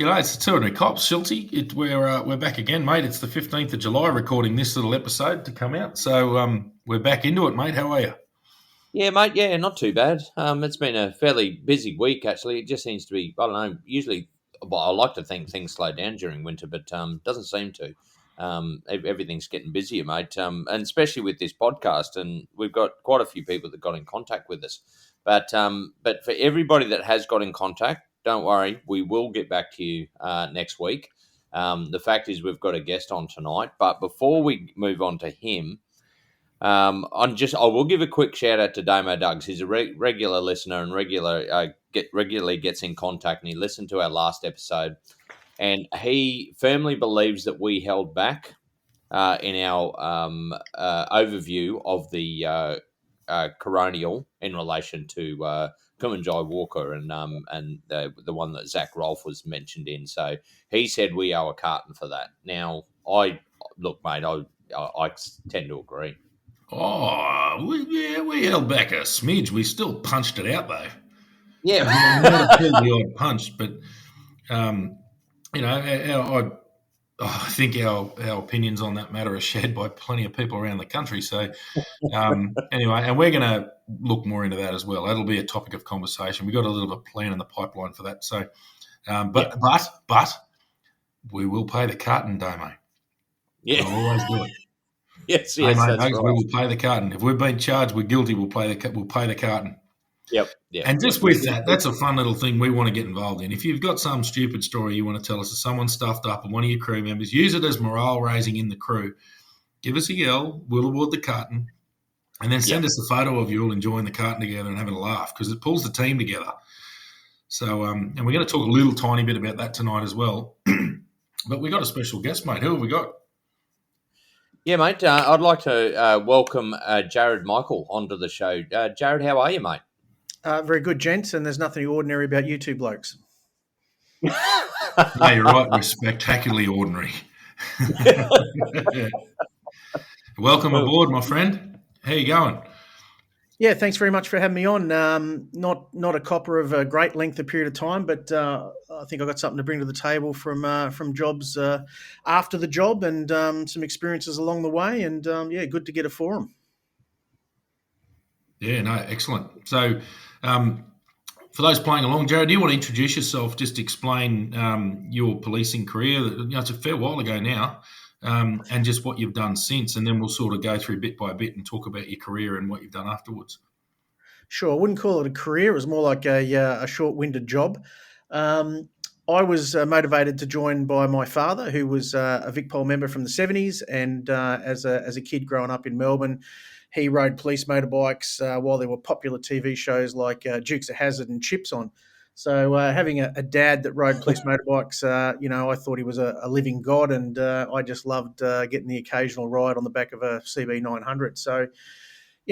It's the 200 Cops, Shilty. We're back again, mate. It's the 15th of July, recording this little episode to come out. So we're back into it, mate. How are you? Yeah, mate. Yeah, not too bad. It's been a fairly busy week, actually. It just seems to be, I don't know, usually, well, I like to think things slow down during winter, but doesn't seem to. Everything's getting busier, mate, and especially with this podcast. And we've got quite a few people that got in contact with us. But for everybody that has got in contact, don't worry, we will get back to you next week. The fact is, we've got a guest on tonight. But before we move on to him, I will give a quick shout out to Damo Duggs. He's a regular listener and regularly gets in contact, and he listened to our last episode, and he firmly believes that we held back in our overview of the coronial in relation to Kumanjai Walker and the one that Zach Rolfe was mentioned in. So he said we owe a carton for that. Now, look, mate, I tend to agree. Oh, we held back a smidge. We still punched it out, though. Yeah. Not the odd punch, but, I think our opinions on that matter are shared by plenty of people around the country. So anyway, and we're going to look more into that as well. That'll be a topic of conversation. We've got a little bit of a plan in the pipeline for that. So, but we will pay the carton, Damo. Yeah. We'll always do it. Yes, that's right. We will pay the carton. If we've been charged, we're guilty. We'll pay the carton. Yep. And just with that, that's a fun little thing we want to get involved in. If you've got some stupid story you want to tell us that someone stuffed up and one of your crew members, use it as morale raising in the crew. Give us a yell. We'll award the carton, and then send us a photo of you all enjoying the carton together and having a laugh, because it pulls the team together. So, and we're going to talk a little tiny bit about that tonight as well. But we got a special guest, mate. Who have we got? Yeah, mate. I'd like to welcome Jarrod Michael onto the show. Jarrod, how are you, mate? Very good, gents, and there's nothing ordinary about you two blokes. No, you're right. We're spectacularly ordinary. Welcome aboard, my friend. How you going? Yeah, thanks very much for having me on. Not a copper of a great length of period of time, but I think I've got something to bring to the table from jobs after the job and some experiences along the way. And good to get a forum. Yeah, no, excellent. So, for those playing along, Jarrod, do you want to introduce yourself? Just explain your policing career. It's a fair while ago now, and just what you've done since, and then we'll sort of go through bit by bit and talk about your career and what you've done afterwards. Sure, I wouldn't call it a career. It was more like a short-winded job. I was motivated to join by my father, who was a VicPol member from the 70s, and as a kid growing up in Melbourne, he rode police motorbikes while there were popular TV shows like Dukes of Hazzard and Chips on. So having a dad that rode police motorbikes, I thought he was a living god, and I just loved getting the occasional ride on the back of a CB 900. So,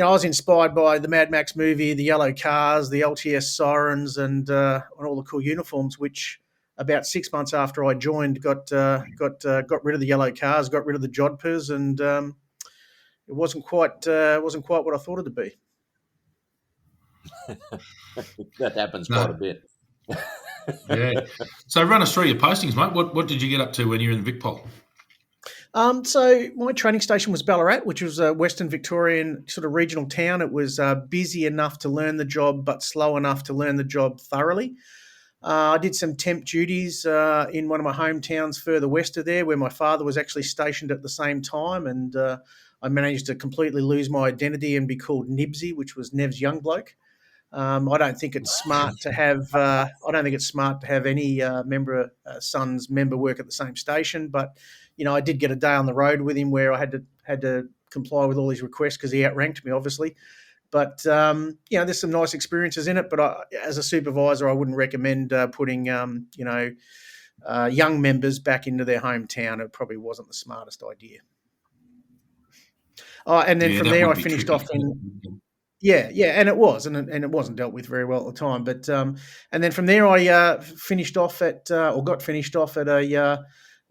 I was inspired by the Mad Max movie, the yellow cars, the LTS sirens, and all the cool uniforms, which about 6 months after I joined, got rid of the yellow cars, got rid of the jodhpurs, and it wasn't quite what I thought it'd be. That happens quite a bit. Yeah. So run us through your postings, mate. What did you get up to when you were in the VicPol? So my training station was Ballarat, which was a Western Victorian sort of regional town. It was busy enough to learn the job, but slow enough to learn the job thoroughly. I did some temp duties in one of my hometowns further west of there, where my father was actually stationed at the same time, and I managed to completely lose my identity and be called Nibsy, which was Nev's young bloke. I don't think it's smart to have. Any son's member work at the same station. But I did get a day on the road with him where I had to comply with all his requests because he outranked me, obviously. But there's some nice experiences in it. But as a supervisor, I wouldn't recommend putting young members back into their hometown. It probably wasn't the smartest idea. And then from there, I finished off in. Yeah, and it was, and it wasn't dealt with very well at the time. But and then from there, I got finished off at a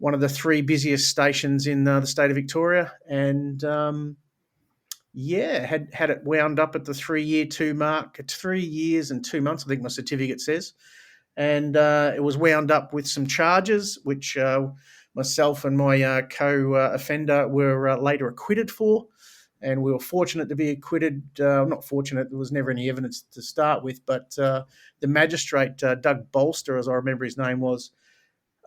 one of the three busiest stations in the state of Victoria, and had it wound up at the 3 year 2 mark. It's 3 years and 2 months, I think my certificate says. and it was wound up with some charges, which myself and my co-offender were later acquitted for. And we were fortunate to be acquitted. Not fortunate, there was never any evidence to start with, but the magistrate, Doug Bolster, as I remember his name was,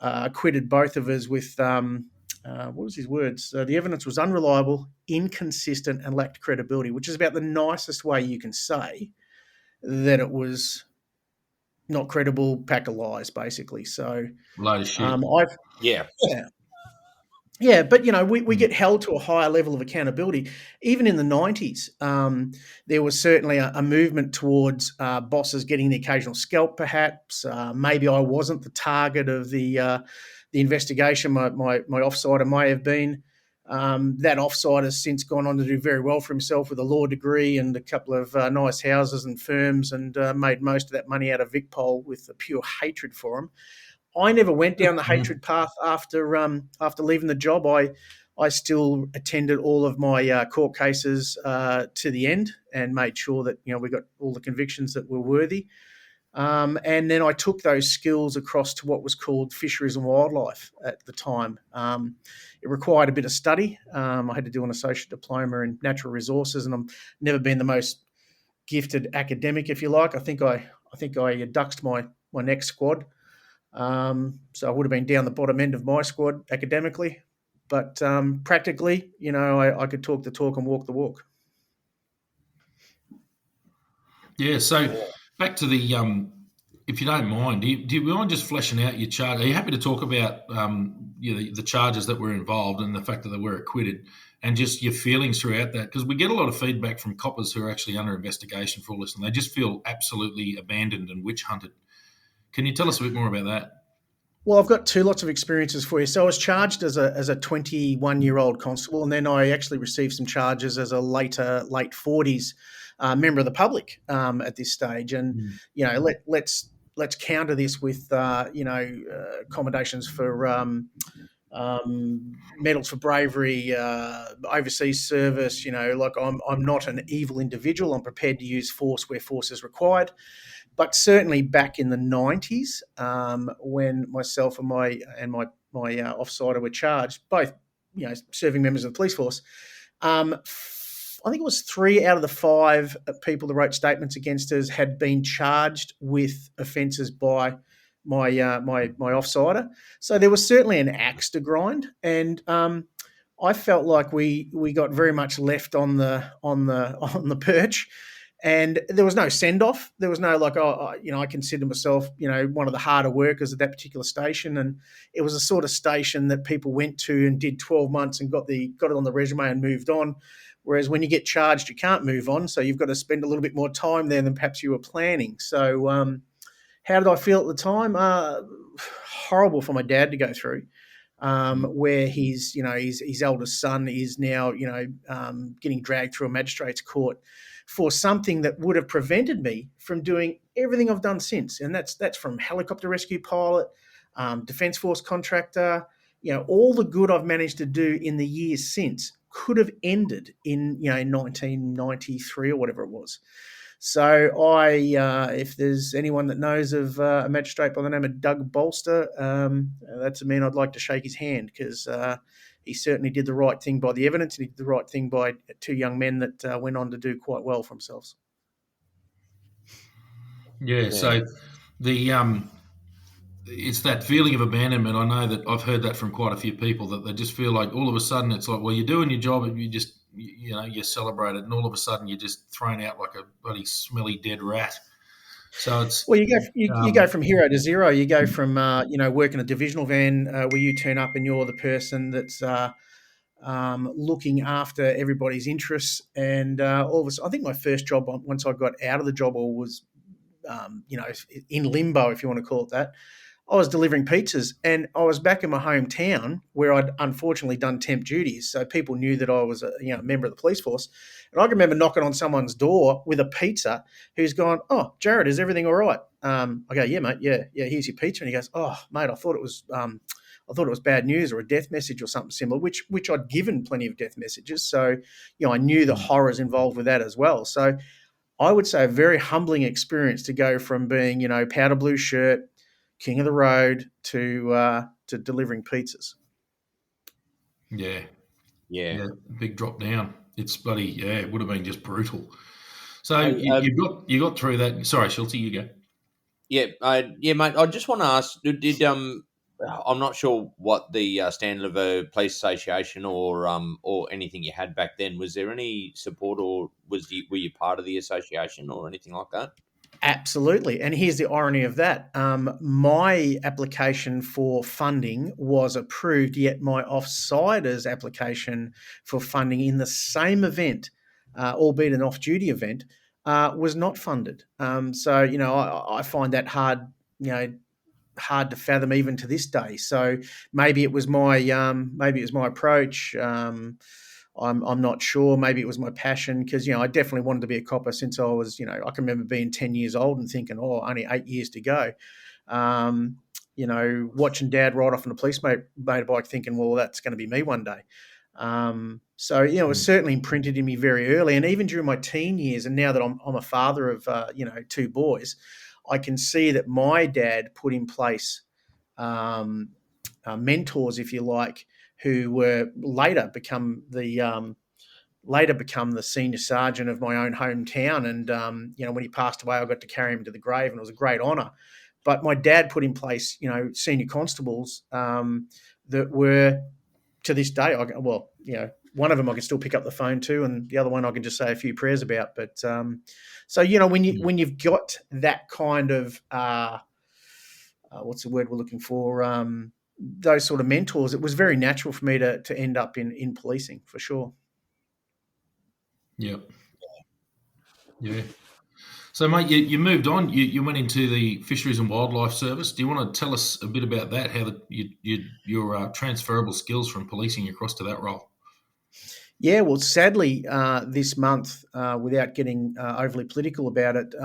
acquitted both of us with, what was his words? The evidence was unreliable, inconsistent, and lacked credibility, which is about the nicest way you can say that it was not credible, pack of lies, basically. So, Load of shit. Yeah. Yeah, but we get held to a higher level of accountability. Even in the 90s, there was certainly a movement towards bosses getting the occasional scalp, perhaps. Maybe I wasn't the target of the investigation. My offsider may have been. That offsider has since gone on to do very well for himself with a law degree and a couple of nice houses and firms, and made most of that money out of VicPol with a pure hatred for him. I never went down the hatred path after leaving the job. I still attended all of my court cases to the end and made sure that we got all the convictions that were worthy. And then I took those skills across to what was called fisheries and wildlife at the time. It required a bit of study. I had to do an associate diploma in natural resources, and I've never been the most gifted academic, if you like. I think I duxed my next squad. So I would have been down the bottom end of my squad academically, but practically, I could talk the talk and walk the walk. Yeah. So back to the, if you don't mind, do you mind just fleshing out your charge? Are you happy to talk about the charges that were involved and the fact that they were acquitted, and just your feelings throughout that? Because we get a lot of feedback from coppers who are actually under investigation for all this, and they just feel absolutely abandoned and witch hunted. Can you tell us a bit more about that? Well, I've got two lots of experiences for you. So I was charged as a 21-year-old constable, and then I actually received some charges as a late 40s member of the public at this stage. And let's counter this with accommodations for medals for bravery, overseas service. Like I'm not an evil individual. I'm prepared to use force where force is required. But certainly back in the 90s, when myself and my offsider were charged, both serving members of the police force, I think it was 3 out of the 5 people that wrote statements against us had been charged with offences by my offsider. So there was certainly an axe to grind, and I felt like we got very much left on the perch. And there was no send-off. There was no I consider myself, one of the harder workers at that particular station. And it was a sort of station that people went to and did 12 months and got it on the resume and moved on. Whereas when you get charged, you can't move on. So you've got to spend a little bit more time there than perhaps you were planning. So how did I feel at the time? Horrible for my dad to go through. Where his eldest son is now, getting dragged through a magistrate's court for something that would have prevented me from doing everything I've done since. And that's from helicopter rescue pilot, Defence Force contractor, all the good I've managed to do in the years since could have ended in, 1993 or whatever it was. So if there's anyone that knows of a magistrate by the name of Doug Bolster, that's a man I'd like to shake his hand, because he certainly did the right thing by the evidence, and he did the right thing by 2 young men that went on to do quite well for themselves. Yeah. So the it's that feeling of abandonment. I know that I've heard that from quite a few people, that they just feel like all of a sudden it's like, well, you're doing your job and you just, you're celebrated, and all of a sudden you're just thrown out like a bloody smelly dead rat. So it's you go from hero to zero. You go from working a divisional van where you turn up and you're the person that's looking after everybody's interests, and all of a sudden, I think my first job, once I got out of the job, or was in limbo, if you want to call it that, I was delivering pizzas, and I was back in my hometown where I'd unfortunately done temp duties. So people knew that I was a member of the police force. And I can remember knocking on someone's door with a pizza, who's gone, "Oh, Jarrod, is everything all right?" I go, "Yeah, mate. Yeah. Here's your pizza." And he goes, "Oh, mate, I thought it was bad news or a death message or something similar," which I'd given plenty of death messages. So, I knew the horrors involved with that as well. So I would say a very humbling experience to go from being, powder blue shirt, king of the road to delivering pizzas. Yeah, Yeah. big drop down. It's bloody it would have been just brutal. So I, you got through that. Sorry, Schulte, you go. yeah, mate. I just want to ask: Did I'm not sure what the standard of a police association or anything you had back then. Was there any support, or were you part of the association or anything like that? Absolutely. And here's the irony of that. My application for funding was approved, yet my offsiders application for funding in the same event, albeit an off-duty event, was not funded. So, I find that hard, hard to fathom even to this day. So maybe it was my approach. I'm not sure. Maybe it was my passion because I definitely wanted to be a copper since I was I can remember being 10 years old and thinking, oh, only 8 years to go. Watching Dad ride off on a police motorbike, thinking, well, that's going to be me one day. So it was certainly imprinted in me very early, and even during my teen years, and now that I'm a father of two boys, I can see that my dad put in place mentors, if you like, who were later become the senior sergeant of my own hometown. And when he passed away, I got to carry him to the grave, and it was a great honour. But my dad put in place, senior constables that were to this day. One of them I can still pick up the phone to, and the other one I can just say a few prayers about. But so when you've got that kind of what's the word we're looking for? Those sort of mentors, it was very natural for me to end up in policing for sure. Yeah. So, mate, you moved on. You went into the Fisheries and Wildlife Service. Do you want to tell us a bit about that? How your transferable skills from policing across to that role? Yeah, well, sadly, this month, without getting overly political about it,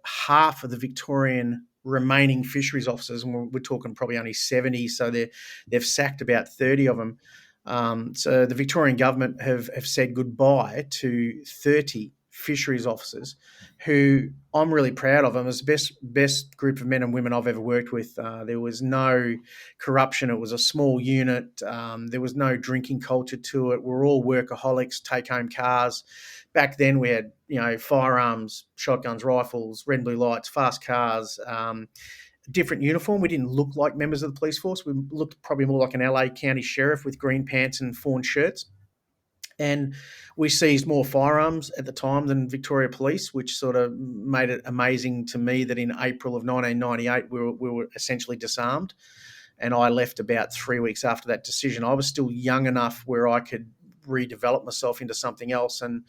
half of the Victorian remaining fisheries officers, and we're talking probably only 70, so they've sacked about 30 of them. So the Victorian government have said goodbye to 30 fisheries officers who I'm really proud of. It was the best group of men and women I've ever worked with. There was no corruption. It was a small unit. There was no drinking culture to it. We're all workaholics, take-home cars. Back then we had, firearms, shotguns, rifles, red and blue lights, fast cars, different uniform. We didn't look like members of the police force. We looked probably more like an LA County sheriff with green pants and fawn shirts. And we seized more firearms at the time than Victoria Police, which sort of made it amazing to me that in April of 1998, we were essentially disarmed. And I left about 3 weeks after that decision. I was still young enough where I could redevelop myself into something else and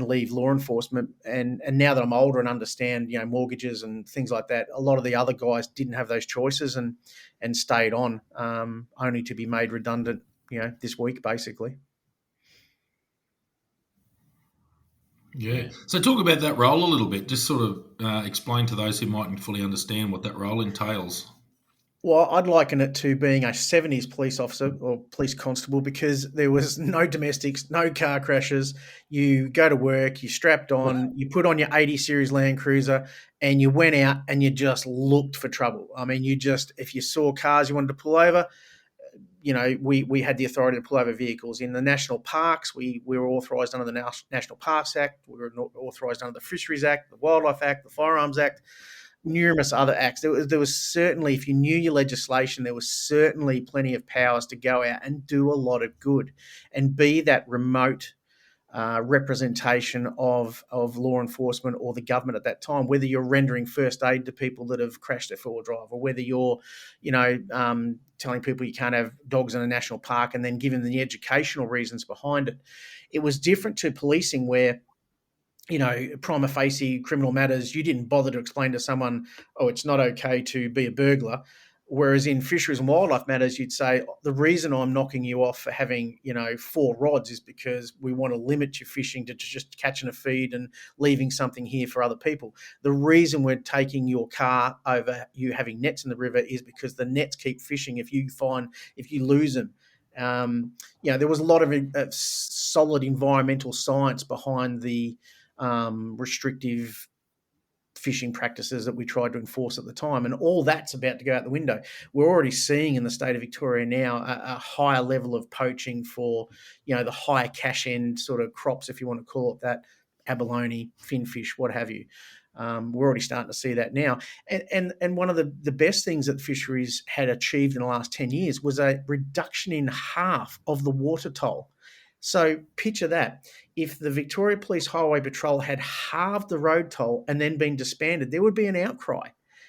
leave law enforcement. And now that I'm older and understand, mortgages and things like that, a lot of the other guys didn't have those choices and stayed on, only to be made redundant, this week, basically. Yeah. So talk about that role a little bit. Just sort of explain to those who mightn't fully understand what that role entails. Well, I'd liken it to being a 70s police officer or police constable because there was no domestics, no car crashes. You go to work, you strapped on, you put on your 80 series Land Cruiser and you went out and you just looked for trouble. I mean, if you saw cars you wanted to pull over, we had the authority to pull over vehicles. In the national parks, we were authorised under the National Parks Act. We were authorised under the Fisheries Act, the Wildlife Act, the Firearms Act, numerous other acts. There was certainly, if you knew your legislation, there was certainly plenty of powers to go out and do a lot of good and be that remote representation of law enforcement or the government at that time, whether you're rendering first aid to people that have crashed their four-wheel drive or whether you're, telling people you can't have dogs in a national park and then giving them the educational reasons behind it. It was different to policing where, prima facie criminal matters, you didn't bother to explain to someone, oh, it's not okay to be a burglar. Whereas in fisheries and wildlife matters, you'd say, the reason I'm knocking you off for having, 4 rods is because we want to limit your fishing to just catching a feed and leaving something here for other people. The reason we're taking your car over you having nets in the river is because the nets keep fishing if you lose them. There was a lot of solid environmental science behind the restrictive fishing practices that we tried to enforce at the time, and all that's about to go out the window. We're already seeing in the state of Victoria now a higher level of poaching for, the higher cash end sort of crops, if you want to call it that, abalone, finfish, what have you. We're already starting to see that now. And one of the best things that fisheries had achieved in the last 10 years was a reduction in half of the water toll. So picture that. If the Victoria Police Highway Patrol had halved the road toll and then been disbanded, there would be an outcry.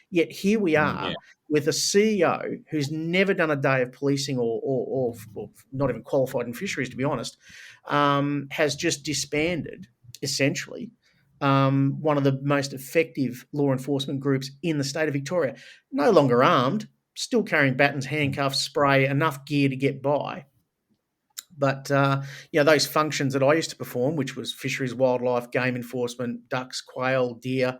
Yet here we are with a CEO who's never done a day of policing or not even qualified in fisheries, to be honest, has just disbanded, essentially, one of the most effective law enforcement groups in the state of Victoria. No longer armed, still carrying batons, handcuffs, spray, enough gear to get by. But, those functions that I used to perform, which was fisheries, wildlife, game enforcement, ducks, quail, deer,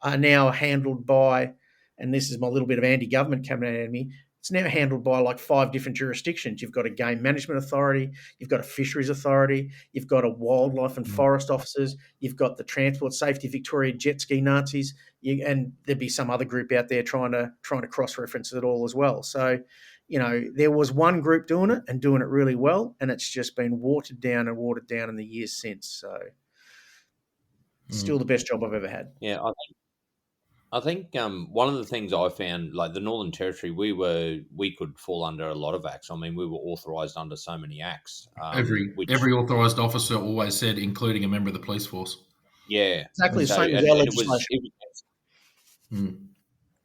are now handled by, and this is my little bit of anti-government coming out of me, it's now handled by like 5 different jurisdictions. You've got a game management authority, you've got a fisheries authority, you've got a wildlife and forest officers, you've got the Transport Safety Victoria jet ski Nazis, and there'd be some other group out there trying to cross-reference it all as well. So, there was one group doing it and doing it really well, and it's just been watered down in the years since. So, still the best job I've ever had. Yeah, I think one of the things I found, like the Northern Territory, we could fall under a lot of acts. I mean, we were authorised under so many acts. Every authorised officer always said, including a member of the police force. Yeah, exactly. So, same as our legislation.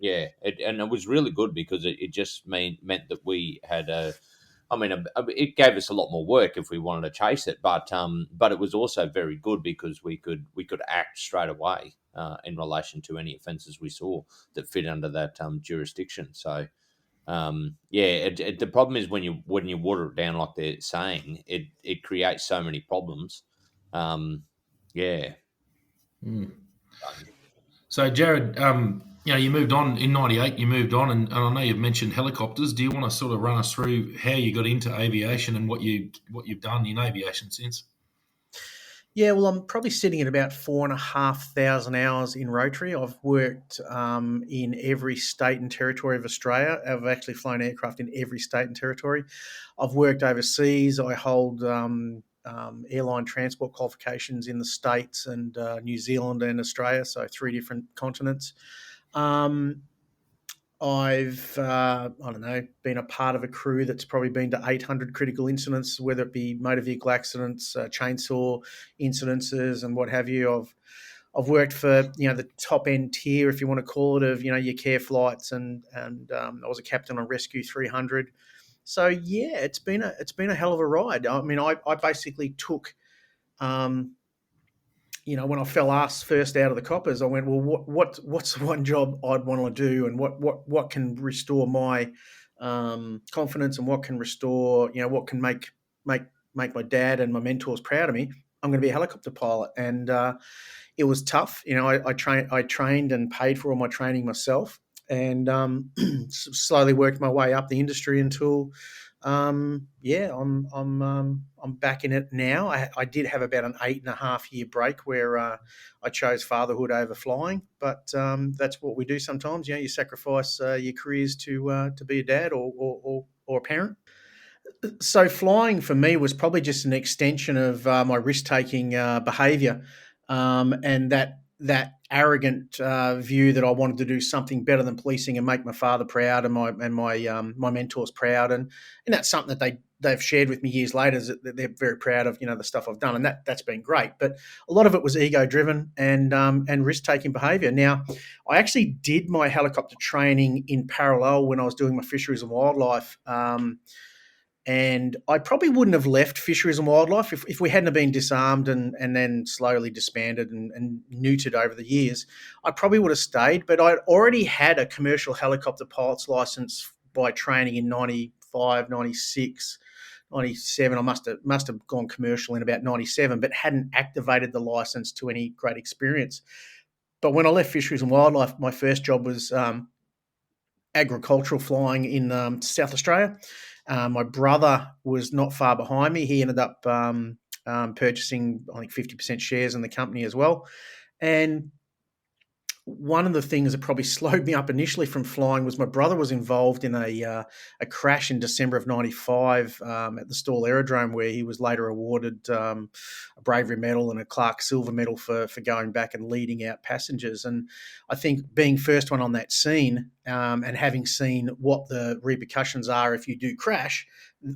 Yeah, and it was really good because it just meant that we had it gave us a lot more work if we wanted to chase it, but it was also very good because we could act straight away in relation to any offences we saw that fit under that jurisdiction. So the problem is when you water it down like they're saying, it creates so many problems. So, Jarrod, you moved on in '98. You moved on, and I know you've mentioned helicopters. Do you want to sort of run us through how you got into aviation and what you've done in aviation since? Yeah, well, I'm probably sitting at about 4,500 hours in Rotary. I've worked in every state and territory of Australia. I've actually flown aircraft in every state and territory. I've worked overseas. I hold airline transport qualifications in the States and New Zealand and Australia, so 3 different continents. I've, been a part of a crew that's probably been to 800 critical incidents, whether it be motor vehicle accidents, chainsaw incidences and what have you. I've worked for, the top end tier, if you want to call it, of, your care flights and I was a captain on Rescue 300. So yeah, it's been a hell of a ride. I mean, I basically took, when I fell ass first out of the coppers, I went, well, what's the one job I'd want to do, and what can restore my confidence, and what can restore, what can make my dad and my mentors proud of me. I'm going to be a helicopter pilot, and it was tough. I trained and paid for all my training myself, and slowly worked my way up the industry until. I'm back in it now. I did have about an 8.5 year break where I chose fatherhood over flying, but that's what we do sometimes. You sacrifice your careers to be a dad or a parent. So flying for me was probably just an extension of my risk-taking behaviour, and that arrogant view that I wanted to do something better than policing and make my father proud and my mentors proud, and that's something that they've shared with me years later, is that they're very proud of the stuff I've done, and that's been great. But a lot of it was ego driven and risk taking behaviour. Now, I actually did my helicopter training in parallel when I was doing my fisheries and wildlife. And I probably wouldn't have left fisheries and wildlife if we hadn't have been disarmed and then slowly disbanded and neutered over the years. I probably would have stayed, but I'd already had a commercial helicopter pilot's license by training in 95, 96, 97. I must have gone commercial in about 97, but hadn't activated the license to any great experience. But when I left fisheries and wildlife, my first job was agricultural flying in South Australia. My brother was not far behind me. He ended up purchasing, I think, 50% shares in the company as well. And one of the things that probably slowed me up initially from flying was my brother was involved in a crash in December of '95 at the Stawell Aerodrome, where he was later awarded a Bravery Medal and a Clark Silver Medal for going back and leading out passengers. And I think being first one on that scene and having seen what the repercussions are if you do crash,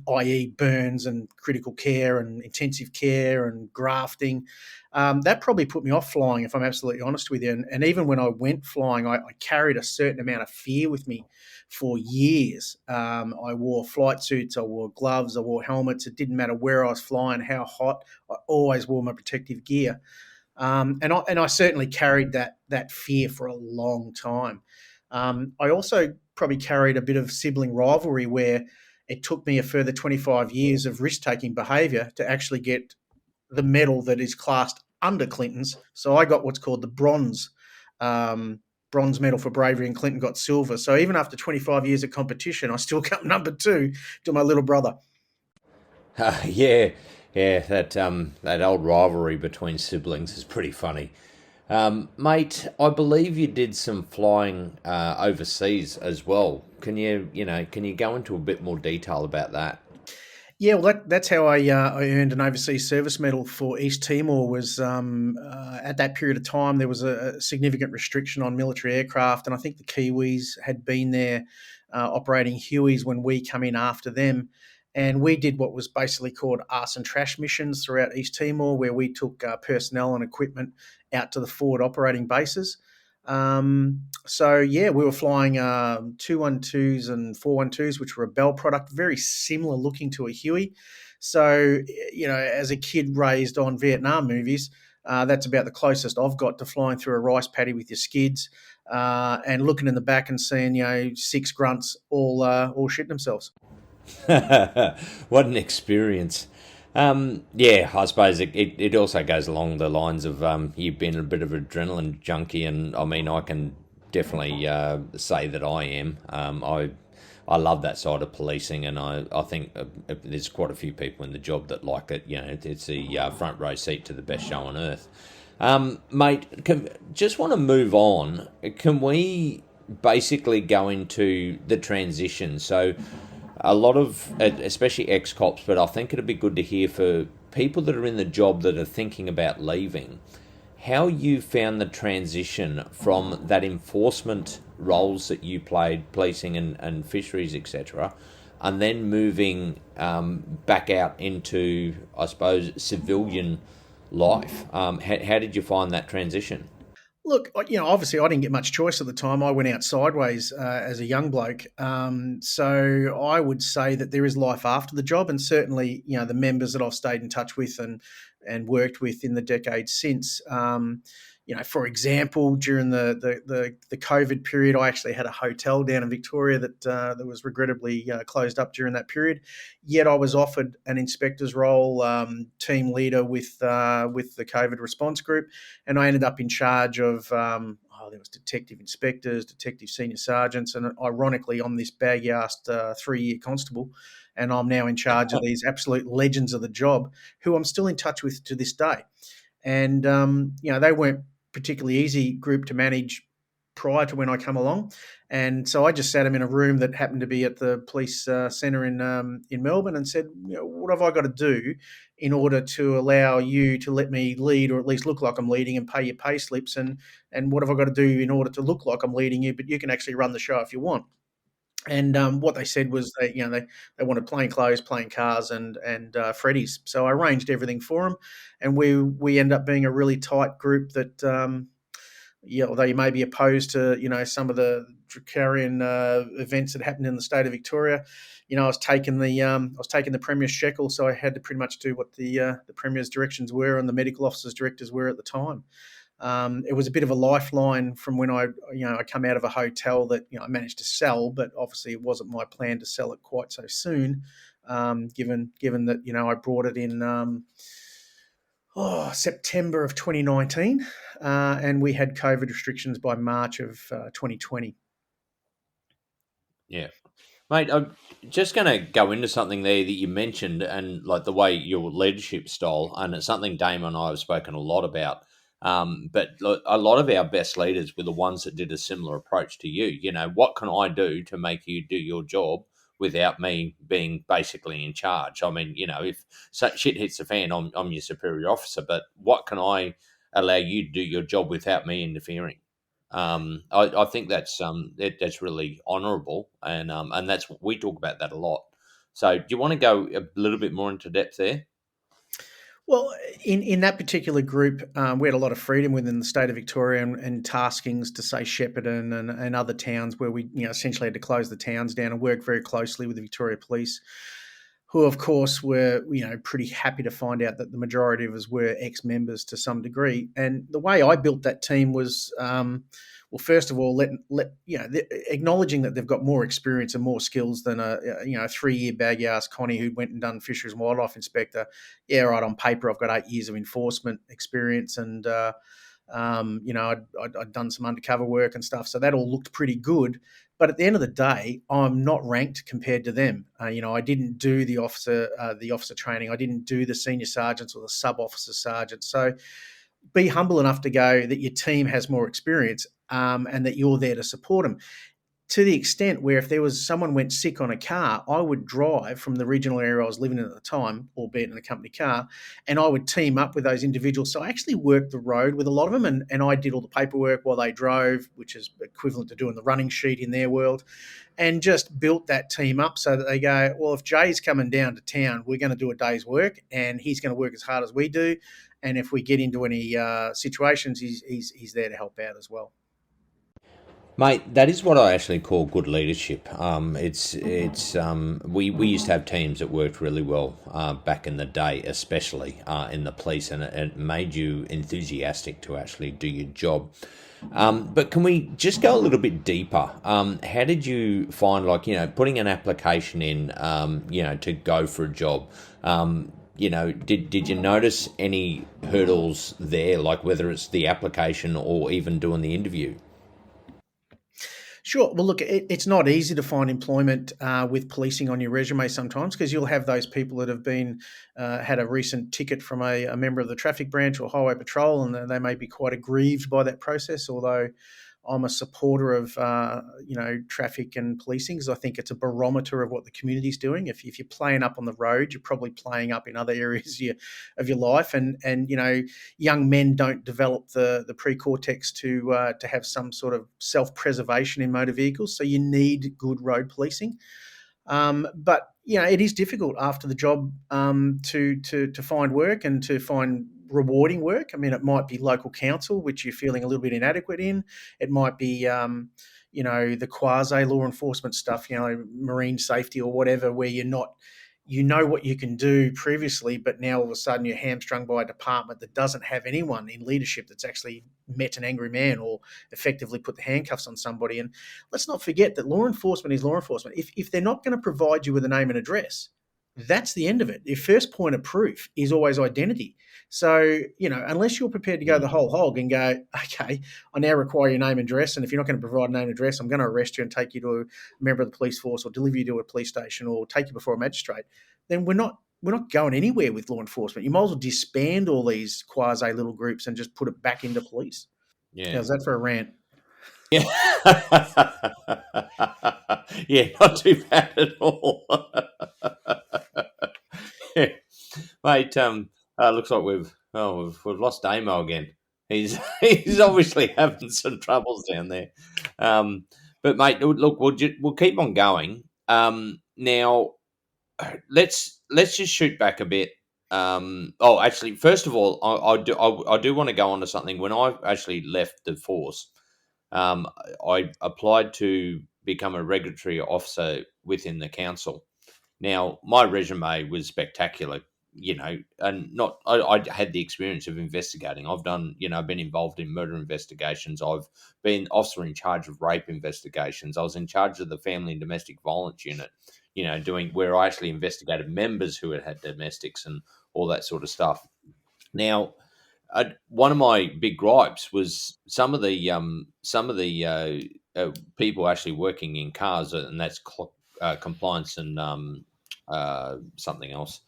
i.e. burns and critical care and intensive care and grafting, that probably put me off flying, if I'm absolutely honest with you. And even when I went flying, I carried a certain amount of fear with me for years. I wore flight suits, I wore gloves, I wore helmets. It didn't matter where I was flying, how hot, I always wore my protective gear. And I certainly carried that fear for a long time. I also probably carried a bit of sibling rivalry where it took me a further 25 years of risk-taking behaviour to actually get the medal that is classed under Clinton's. So I got what's called the bronze medal for bravery, and Clinton got silver. So even after 25 years of competition, I still come number 2 to my little brother. Yeah, yeah, that old rivalry between siblings is pretty funny. Mate, I believe you did some flying overseas as well. Can you go into a bit more detail about that? Yeah, well, that's how I earned an overseas service medal for East Timor. Was at that period of time there was a significant restriction on military aircraft, and I think the Kiwis had been there operating Hueys when we come in after them, and we did what was basically called arson trash missions throughout East Timor, where we took personnel and equipment out to the forward operating bases. So yeah, we were flying 212s and 412s, which were a Bell product, very similar looking to a Huey. So, as a kid raised on Vietnam movies, that's about the closest I've got to flying through a rice paddy with your skids and looking in the back and seeing 6 grunts all shitting themselves. What an experience. Yeah, I suppose it also goes along the lines of you've been a bit of an adrenaline junkie, and I mean, I can definitely say that I am. I love that side of policing, and I think there's quite a few people in the job that like it. It's a front row seat to the best show on earth. Mate, just want to move on. Can we basically go into the transition? So a lot of, especially ex-cops, but I think it'd be good to hear for people that are in the job that are thinking about leaving, how you found the transition from that enforcement roles that you played, policing and fisheries, etc., and then moving back out into, I suppose, civilian life. How did you find that transition? Look, obviously I didn't get much choice at the time. I went out sideways as a young bloke. So I would say that there is life after the job, and certainly, the members that I've stayed in touch with and worked with in the decades since. For example, during the COVID period, I actually had a hotel down in Victoria that was regrettably closed up during that period. Yet I was offered an inspector's role, team leader with the COVID response group, and I ended up in charge of. There was detective inspectors, detective senior sergeants, and ironically, I'm this baggy-assed 3-year constable, and I'm now in charge of these absolute legends of the job, who I'm still in touch with to this day. And they weren't particularly easy group to manage prior to when I come along, and so I just sat them in a room that happened to be at the police centre in Melbourne, and said, what have I got to do in order to allow you to let me lead, or at least look like I'm leading, and pay your pay slips, and what have I got to do in order to look like I'm leading you, but you can actually run the show if you want. And what they said was that they wanted plain clothes, plain cars, and Freddy's. So I arranged everything for them, and we end up being a really tight group that although you may be opposed to some of the Dracarian events that happened in the state of Victoria, I was taking the Premier's shekel, so I had to pretty much do what the Premier's directions were and the medical officer's directives were at the time. It was a bit of a lifeline from when I come out of a hotel that I managed to sell, but obviously it wasn't my plan to sell it quite so soon, given that I brought it in September of 2019, and we had COVID restrictions by March of 2020. Yeah. Mate, I'm just going to go into something there that you mentioned, and like the way your leadership style, and it's something Damon and I have spoken a lot about But a lot of our best leaders were the ones that did a similar approach to you. You know, what can I do to make you do your job without me being basically in charge? I mean, you know, if shit hits the fan, I'm your superior officer, but what can I allow you to do your job without me interfering? I think that's really honourable, and that's we talk about that a lot. So, do you want to go a little bit more into depth there? Well, in that particular group, we had a lot of freedom within the state of Victoria and taskings to say Shepparton and other towns where we essentially had to close the towns down and work very closely with the Victoria Police, who of course were pretty happy to find out that the majority of us were ex-members to some degree. And the way I built that team was, well, first of all, acknowledging that they've got more experience and more skills than a 3-year baggy ass Connie who went and done fisheries and wildlife inspector. Yeah, right. On paper, I've got 8 years of enforcement experience, and I'd done some undercover work and stuff, so that all looked pretty good. But at the end of the day, I'm not ranked compared to them. I didn't do the officer training. I didn't do the senior sergeants or the sub officer sergeants. So be humble enough to go that your team has more experience, and that you're there to support them. To the extent where if there was someone went sick on a car, I would drive from the regional area I was living in at the time, albeit in a company car, and I would team up with those individuals. So I actually worked the road with a lot of them, and I did all the paperwork while they drove, which is equivalent to doing the running sheet in their world, and just built that team up so that they go, well, if Jay's coming down to town, we're going to do a day's work, and he's going to work as hard as we do. And if we get into any situations, he's there to help out as well. Mate, that is what I actually call good leadership. We used to have teams that worked really well back in the day, especially in the police, and it made you enthusiastic to actually do your job. But can we just go a little bit deeper? How did you find, putting an application in, to go for a job? Did you notice any hurdles there, like whether it's the application or even doing the interview? Sure. Well, look, it's not easy to find employment with policing on your resume sometimes, because you'll have those people that have been had a recent ticket from a member of the traffic branch or highway patrol, and they may be quite aggrieved by that process. Although I'm a supporter of traffic and policing, because I think it's a barometer of what the community's doing. If you're playing up on the road, you're probably playing up in other areas of your life, and young men don't develop the pre-cortex to have some sort of self-preservation in motor vehicles. So you need good road policing. But it is difficult after the job to find work and to find rewarding work. I mean, it might be local council, which you're feeling a little bit inadequate in. It might be, the quasi law enforcement stuff, marine safety or whatever, where you're not, what you can do previously, but now all of a sudden you're hamstrung by a department that doesn't have anyone in leadership that's actually met an angry man or effectively put the handcuffs on somebody. And let's not forget that law enforcement is law enforcement. If they're not going to provide you with a name and address, that's the end of it. Your first point of proof is always identity. So, unless you're prepared to go the whole hog and go, okay, I now require your name and address, and if you're not going to provide a name and address, I'm going to arrest you and take you to a member of the police force or deliver you to a police station or take you before a magistrate, then we're not going anywhere with law enforcement. You might as well disband all these quasi little groups and just put it back into police. Yeah. How's that for a rant? Yeah. Yeah, not too bad at all. Yeah. Mate, looks like we've lost Damo again. He's obviously having some troubles down there. But mate, look, we'll keep on going. Now, let's just shoot back a bit. Actually, first of all, I do want to go on to something. When I actually left the force, I applied to become a regulatory officer within the council. Now, my resume was spectacular, and I had the experience of investigating. I've done, I've been involved in murder investigations. I've been officer in charge of rape investigations. I was in charge of the family and domestic violence unit, doing where I actually investigated members who had domestics and all that sort of stuff. Now, one of my big gripes was some of the people actually working in cars, and that's compliance and something else.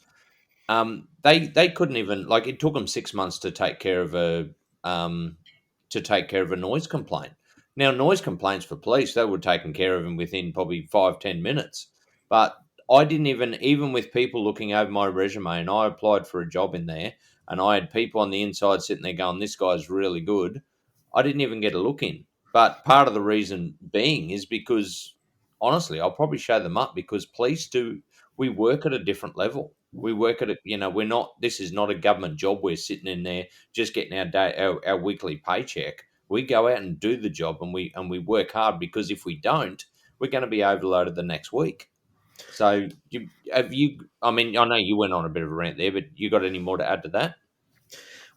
They couldn't even, it took them 6 months to take care of a to take care of a noise complaint. Now, noise complaints for police, they were taken care of within probably 5-10 minutes. But I didn't even with people looking over my resume, and I applied for a job in there, and I had people on the inside sitting there going, "This guy's really good." I didn't even get a look in. But part of the reason being is because, honestly, I'll probably show them up because police do. We work at a different level. We work at it. We're not. This is not a government job. We're sitting in there just getting our weekly paycheck. We go out and do the job, and we work hard because if we don't, we're going to be overloaded the next week. So, I mean, I know you went on a bit of a rant there, but you got any more to add to that?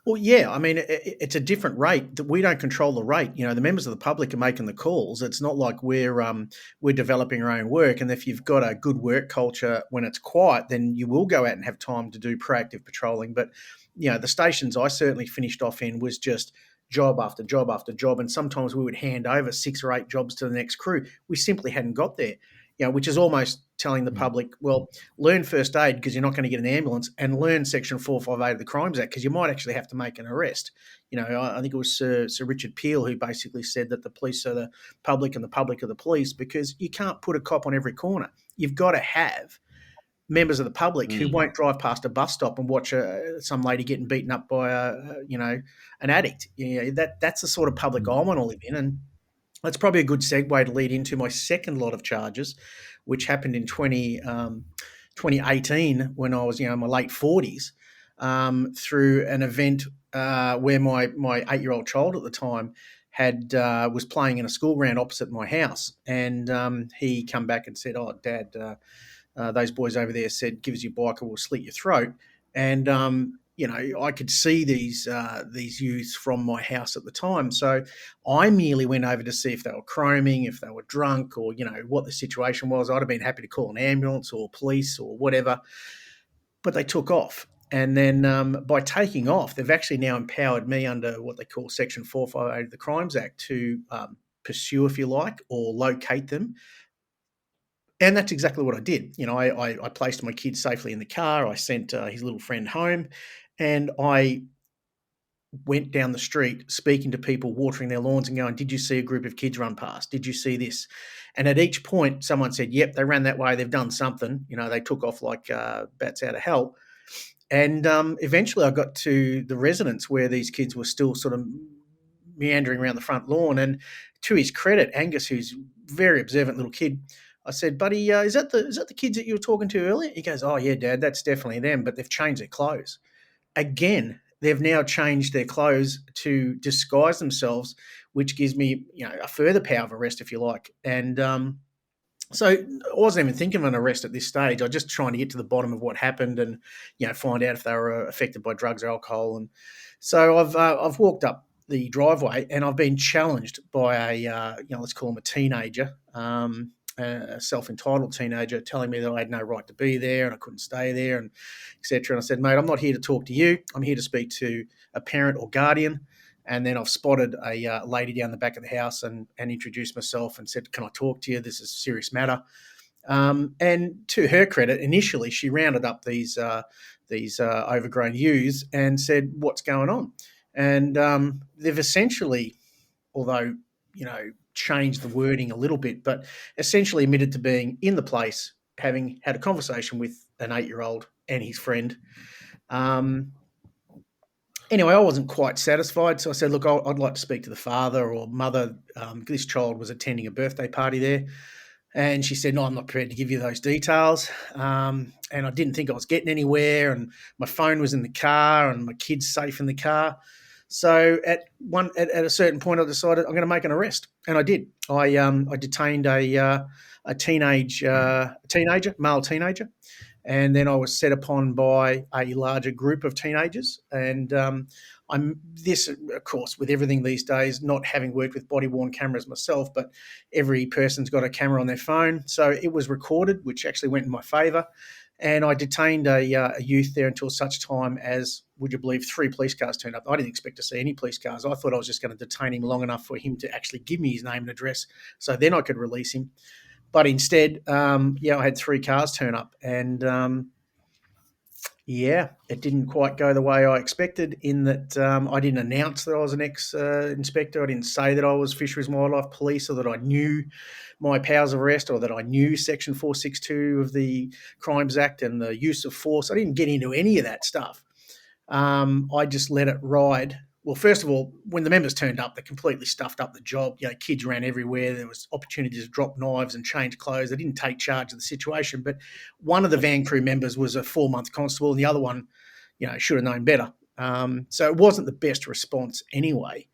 Well, yeah, I mean, it's a different rate. That we don't control the rate. The members of the public are making the calls. It's not like we're developing our own work. And if you've got a good work culture when it's quiet, then you will go out and have time to do proactive patrolling. But the stations I certainly finished off in was just job after job after job, and sometimes we would hand over 6 or 8 jobs to the next crew. We simply hadn't got there. Which is almost telling the public, well, learn first aid because you're not going to get an ambulance, and learn Section 458 of the Crimes Act because you might actually have to make an arrest. I think it was Sir Richard Peel who basically said that the police are the public and the public are the police, because you can't put a cop on every corner. You've got to have members of the public who won't drive past a bus stop and watch some lady getting beaten up by an addict. That's the sort of public I want to live in. And that's probably a good segue to lead into my second lot of charges, which happened in 2018 when I was in my late 40s, through an event where my 8-year-old child at the time was playing in a school ground opposite my house. And he come back and said, "Oh, Dad, those boys over there said, give us your bike or we'll slit your throat." And I could see these youths from my house at the time. So I merely went over to see if they were chroming, if they were drunk, or, what the situation was. I'd have been happy to call an ambulance or police or whatever, but they took off. And then by taking off, they've actually now empowered me under what they call Section 458 of the Crimes Act to pursue, if you like, or locate them. And that's exactly what I did. I placed my kid safely in the car. I sent his little friend home, and I went down the street speaking to people watering their lawns and going, "Did you see a group of kids run past? Did you see this?" And at each point, someone said, "Yep, they ran that way. They've done something." They took off like bats out of hell. And eventually I got to the residence where these kids were still sort of meandering around the front lawn. And to his credit, Angus, who's a very observant little kid, I said, "Buddy, is that the kids that you were talking to earlier?" He goes, "Oh, yeah, Dad, that's definitely them, but they've changed their clothes." Again, they've now changed their clothes to disguise themselves, which gives me a further power of arrest, if you like. And so I wasn't even thinking of an arrest at this stage. I was just trying to get to the bottom of what happened and find out if they were affected by drugs or alcohol. And so I've walked up the driveway and I've been challenged by a let's call him a teenager. A self-entitled teenager telling me that I had no right to be there and I couldn't stay there, and etc. And I said, "Mate, I'm not here to talk to you. I'm here to speak to a parent or guardian." And then I've spotted a lady down the back of the house and introduced myself and said, "Can I talk to you? This is a serious matter." And to her credit, initially she rounded up these overgrown youths and said, "What's going on?" And they've essentially, although changed the wording a little bit, but essentially admitted to being in the place, having had a conversation with an 8-year-old and his friend. Anyway, I wasn't quite satisfied, so I said, "Look, I'd like to speak to the father or mother." This child was attending a birthday party there. And she said, "No, I'm not prepared to give you those details." And I didn't think I was getting anywhere, and my phone was in the car and my kid's safe in the car. So at a certain point, I decided I'm going to make an arrest, and I did. I detained a teenager, male teenager, and then I was set upon by a larger group of teenagers. And this, of course, with everything these days, not having worked with body-worn cameras myself, but every person's got a camera on their phone, so it was recorded, which actually went in my favour. And I detained a youth there until such time as, would you believe, 3 police cars turned up. I didn't expect to see any police cars. I thought I was just going to detain him long enough for him to actually give me his name and address, so then I could release him. But instead, I had 3 cars turn up. And, Yeah, it didn't quite go the way I expected in that I didn't announce that I was an ex-inspector. I didn't say that I was Fisheries and Wildlife Police or that I knew my powers of arrest or that I knew Section 462 of the Crimes Act and the use of force. I didn't get into any of that stuff. I just let it ride. Well, first of all, when the members turned up, they completely stuffed up the job. You know, kids ran everywhere. There was opportunities to drop knives and change clothes. They didn't take charge of the situation. But one of the van crew members was a 4-month constable, and the other one, should have known better. So it wasn't the best response anyway.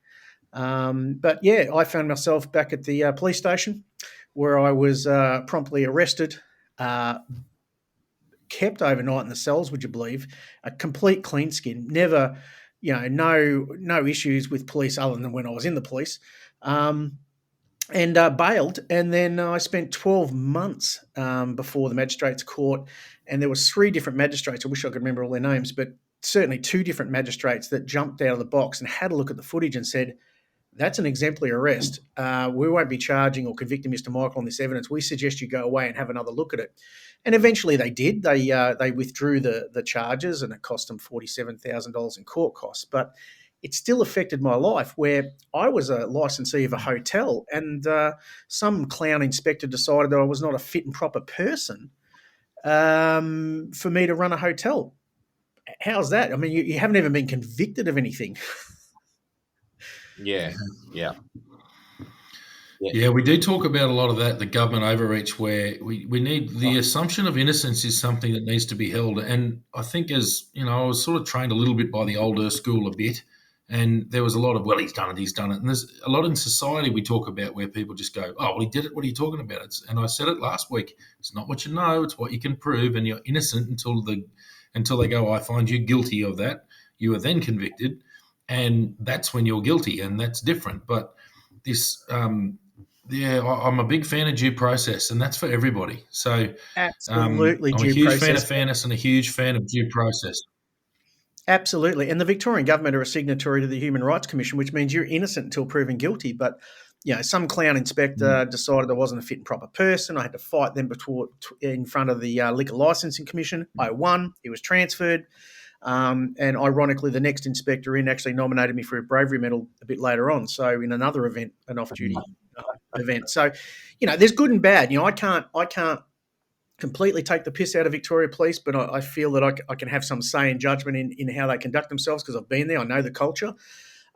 But yeah, I found myself back at the police station where I was promptly arrested, kept overnight in the cells, would you believe? A complete clean skin. Never, no issues with police other than when I was in the police. And bailed. And then I spent 12 months before the magistrates court. And there was 3 different magistrates. I wish I could remember all their names, but certainly 2 different magistrates that jumped out of the box and had a look at the footage and said, that's an exemplary arrest. We won't be charging or convicting Mr. Michael on this evidence. We suggest you go away and have another look at it. And eventually they did. They withdrew the charges, and it cost them $47,000 in court costs. But it still affected my life, where I was a licensee of a hotel, and some clown inspector decided that I was not a fit and proper person for me to run a hotel. How's that? I mean, you haven't even been convicted of anything. Yeah. Yeah, we do talk about a lot of that, the government overreach, where we need the assumption of innocence is something that needs to be held. And I think, as you know, I was sort of trained a little bit by the older school a bit, and there was a lot of, well, he's done it. And there's a lot in society we talk about where people just go, oh, well, he did it. What are you talking about? And I said it last week. It's not what you know, it's what you can prove, and you're innocent until they go, I find you guilty of that. You are then convicted, and that's when you're guilty, and that's different. But this yeah, I'm a big fan of due process, and that's for everybody. So Absolutely, I'm a huge fan of fairness and a huge fan of due process. Absolutely. And the Victorian government are a signatory to the Human Rights Commission, which means you're innocent until proven guilty. But, some clown inspector decided I wasn't a fit and proper person. I had to fight them in front of the Liquor Licensing Commission. I won. He was transferred. And ironically, the next inspector in actually nominated me for a bravery medal a bit later on. So in another event, an off-duty event. So, there's good and bad. I can't completely take the piss out of Victoria Police, but I feel that I can have some say and judgment in how they conduct themselves because I've been there. I know the culture.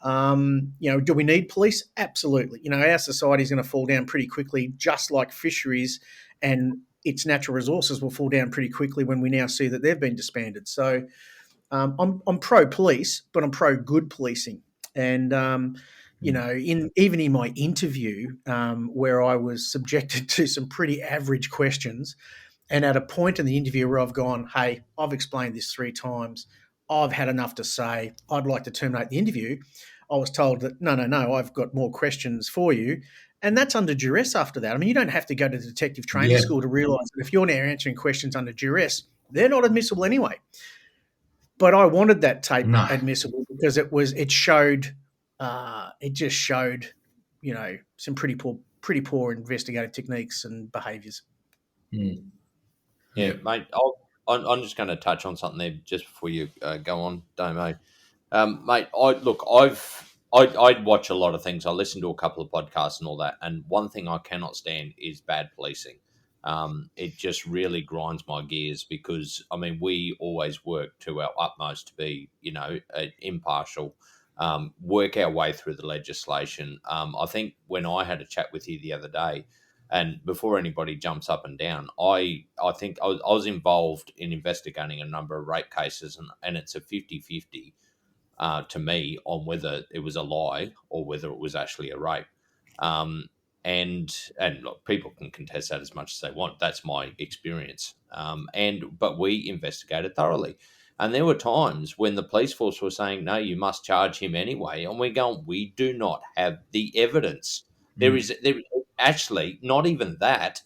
Do we need police? Absolutely. Our society is going to fall down pretty quickly, just like fisheries and its natural resources will fall down pretty quickly when we now see that they've been disbanded. So I'm pro-police, but I'm pro-good policing. And even in my interview, where I was subjected to some pretty average questions, and at a point in the interview where I've gone, hey, I've explained this 3 times, I've had enough to say, I'd like to terminate the interview, I was told that, no, I've got more questions for you. And that's under duress after that. I mean, you don't have to go to detective training school to realise that if you're now answering questions under duress, they're not admissible anyway. But I wanted that tape admissible because it just showed, some pretty poor investigative techniques and behaviours. Yeah, mate. I'm just going to touch on something there just before you go on, Damo. Mate, I watch a lot of things. I listen to a couple of podcasts and all that, and one thing I cannot stand is bad policing. It just really grinds my gears because, I mean, we always work to our utmost to be, impartial, work our way through the legislation. I think when I had a chat with you the other day, and before anybody jumps up and down, I think I was involved in investigating a number of rape cases, and it's a 50-50 to me on whether it was a lie or whether it was actually a rape. And look, people can contest that as much as they want. That's my experience. But we investigated thoroughly. And there were times when the police force were saying, no, you must charge him anyway. And we're going, we do not have the evidence. There is actually not even that.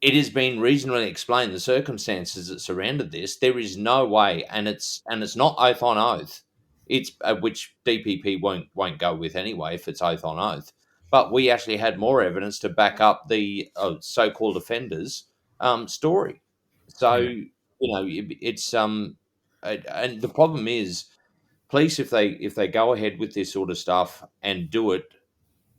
It has been reasonably explained the circumstances that surrounded this. There is no way, and it's not oath on oath. It's which DPP won't go with anyway if it's oath on oath. But we actually had more evidence to back up the so-called offenders' story. So It's and the problem is, police, if they go ahead with this sort of stuff and do it,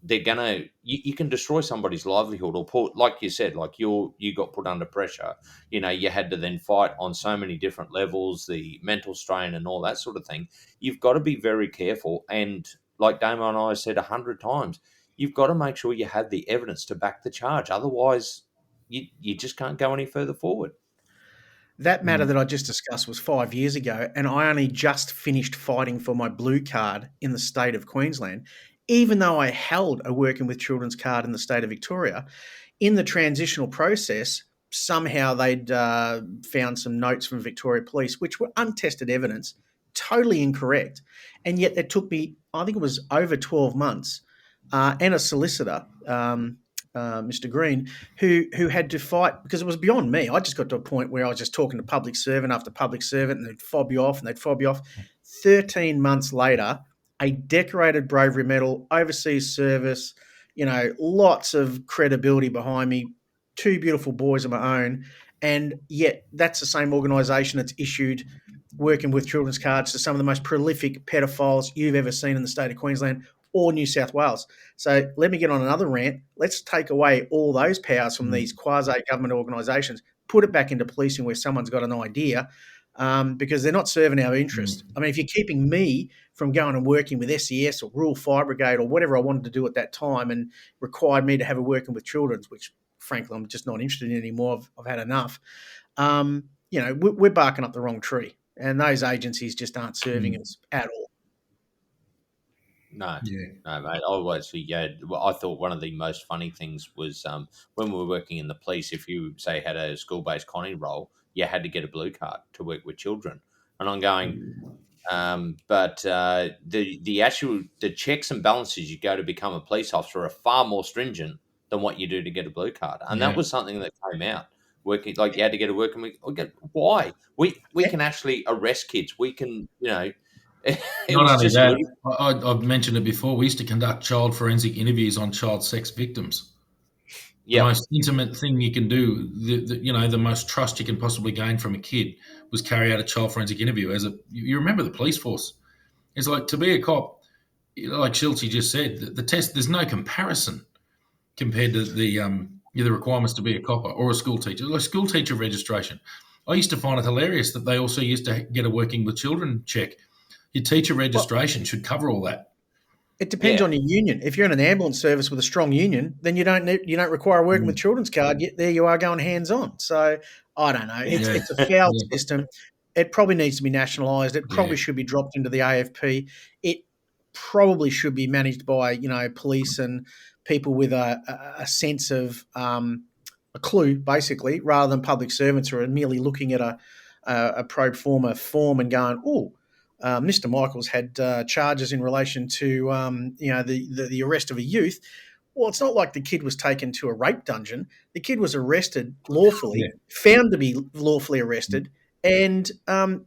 they're gonna you can destroy somebody's livelihood, or put, like you said, like you got put under pressure. You had to then fight on so many different levels, the mental strain and all that sort of thing. You've got to be very careful, and like Damo and I said 100 times, you've got to make sure you have the evidence to back the charge. Otherwise, you just can't go any further forward. That matter that I just discussed was 5 years ago, and I only just finished fighting for my blue card in the state of Queensland, even though I held a working with children's card in the state of Victoria. In the transitional process, somehow they'd found some notes from Victoria Police, which were untested evidence, totally incorrect. And yet it took me, I think it was over 12 months, and a solicitor, Mr. Green, who had to fight because it was beyond me. I just got to a point where I was just talking to public servant after public servant, and they'd fob you off and they'd fob you off. 13 months later, a decorated bravery medal, overseas service, lots of credibility behind me, two beautiful boys of my own, and yet that's the same organisation that's issued working with children's cards to some of the most prolific pedophiles you've ever seen in the state of Queensland or New South Wales. So let me get on another rant. Let's take away all those powers from these quasi-government organisations, put it back into policing where someone's got an idea, because they're not serving our interest. I mean, if you're keeping me from going and working with SES or Rural Fire Brigade or whatever I wanted to do at that time and required me to have a working with children's, which frankly I'm just not interested in anymore. I've had enough. We're barking up the wrong tree, and those agencies just aren't serving us at all. No, no, mate. I thought one of the most funny things was when we were working in the police. If you say had a school-based conning role, you had to get a blue card to work with children. And I'm going, but the checks and balances you go to become a police officer are far more stringent than what you do to get a blue card. And that was something that came out. Working, like, you had to get a working week. Why? We can actually arrest kids. We can, Not only that, I've mentioned it before. We used to conduct child forensic interviews on child sex victims. The most intimate thing you can do, the most trust you can possibly gain from a kid, was carry out a child forensic interview. You remember the police force? It's like, to be a cop, like Schultzy just said, the test. There's no comparison compared to the requirements to be a copper or a school teacher. Like school teacher registration, I used to find it hilarious that they also used to get a working with children check. Your teacher registration should cover all that. It depends on your union. If you're in an ambulance service with a strong union, then you don't require a working with children's card. There you are going hands on. So I don't know. It's a foul system. It probably needs to be nationalised. It probably should be dropped into the AFP. It probably should be managed by police and people with a sense of a clue, basically, rather than public servants who are merely looking at a pro forma form and going, oh. Mr. Michael's had charges in relation to the arrest of a youth. Well, it's not like the kid was taken to a rape dungeon. The kid was arrested lawfully, found to be lawfully arrested, and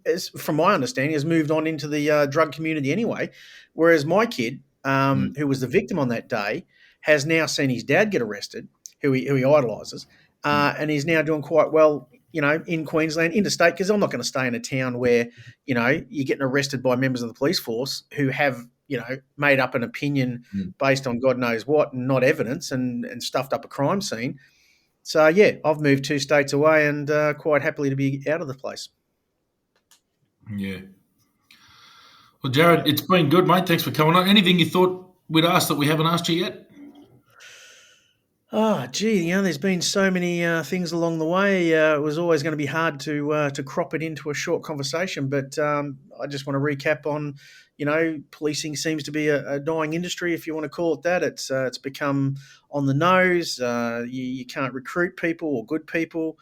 as from my understanding, has moved on into the drug community anyway. Whereas my kid, who was the victim on that day, has now seen his dad get arrested, who he idolises, and he's now doing quite well. In Queensland, interstate, because I'm not going to stay in a town where, you're getting arrested by members of the police force who have, made up an opinion based on God knows what and not evidence and stuffed up a crime scene. So, I've moved 2 states away and quite happily to be out of the place. Yeah. Well, Jarrod, it's been good, mate. Thanks for coming on. Anything you thought we'd ask that we haven't asked you yet? Oh, gee, there's been so many things along the way. It was always going to be hard to crop it into a short conversation, but I just want to recap on, policing seems to be a dying industry, if you want to call it that. It's become on the nose. You can't recruit people or good people.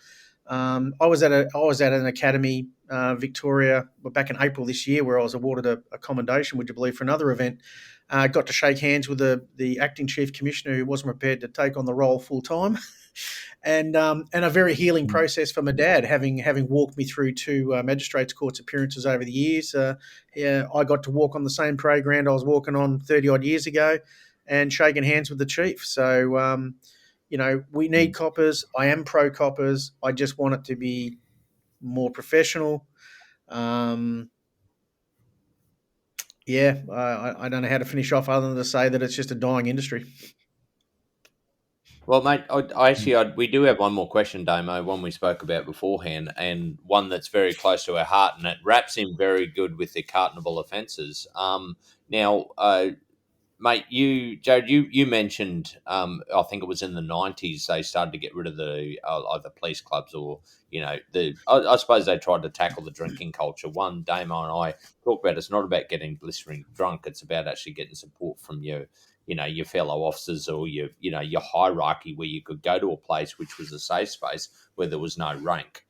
I was at an academy, Victoria, back in April this year, where I was awarded a commendation, would you believe, for another event. Got to shake hands with the acting chief commissioner, who wasn't prepared to take on the role full time, and a very healing process for my dad, having walked me through 2 magistrates' courts appearances over the years. I got to walk on the same parade ground I was walking on 30 odd years ago, and shaking hands with the chief. So we need coppers. I am pro coppers. I just want it to be more professional. I don't know how to finish off other than to say that it's just a dying industry. Well, mate, we do have one more question, Damo, one we spoke about beforehand, and one that's very close to our heart, and it wraps in very good with the cartonable offences. Now, mate, Jared, you mentioned, I think it was in the 90s, they started to get rid of the either police clubs or, I suppose they tried to tackle the drinking culture. One, Damo and I talk about it's not about getting blistering drunk, it's about actually getting support from your fellow officers or your hierarchy, where you could go to a place which was a safe space where there was no rank.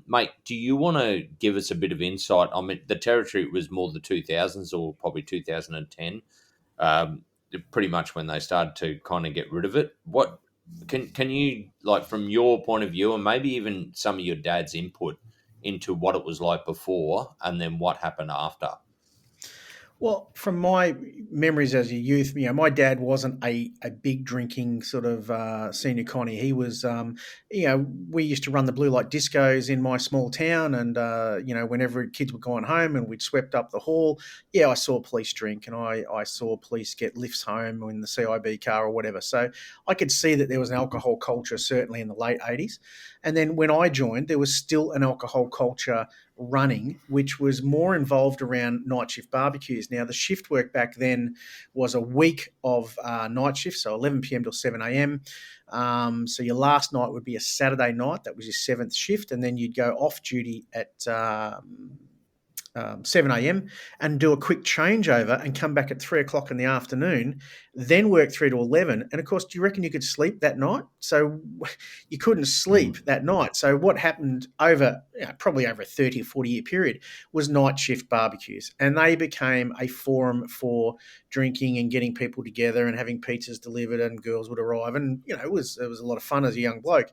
Mate, do you want to give us a bit of insight? I mean, the territory was more the 2000s or probably 2010, pretty much when they started to kind of get rid of it. What can you, like, from your point of view, and maybe even some of your dad's input into what it was like before and then what happened after? Well, from my memories as a youth, my dad wasn't a big drinking sort of senior connie. He was, we used to run the blue light discos in my small town, and whenever kids were going home and we'd swept up the hall, I saw police drink, and I saw police get lifts home in the CIB car or whatever. So I could see that there was an alcohol culture certainly in the late 80s, and then when I joined, there was still an alcohol culture running, which was more involved around night shift barbecues. Now, the shift work back then was a week of night shift, so 11 p.m. till 7 a.m. So your last night would be a Saturday night. That was your seventh shift, and then you'd go off duty at 7 a.m. and do a quick changeover and come back at 3 o'clock in the afternoon, then work 3 to 11. And of course, do you reckon you could sleep that night? So you couldn't sleep that night. So what happened over probably over a 30 or 40 year period was night shift barbecues. And they became a forum for drinking and getting people together and having pizzas delivered, and girls would arrive. And, it was a lot of fun as a young bloke.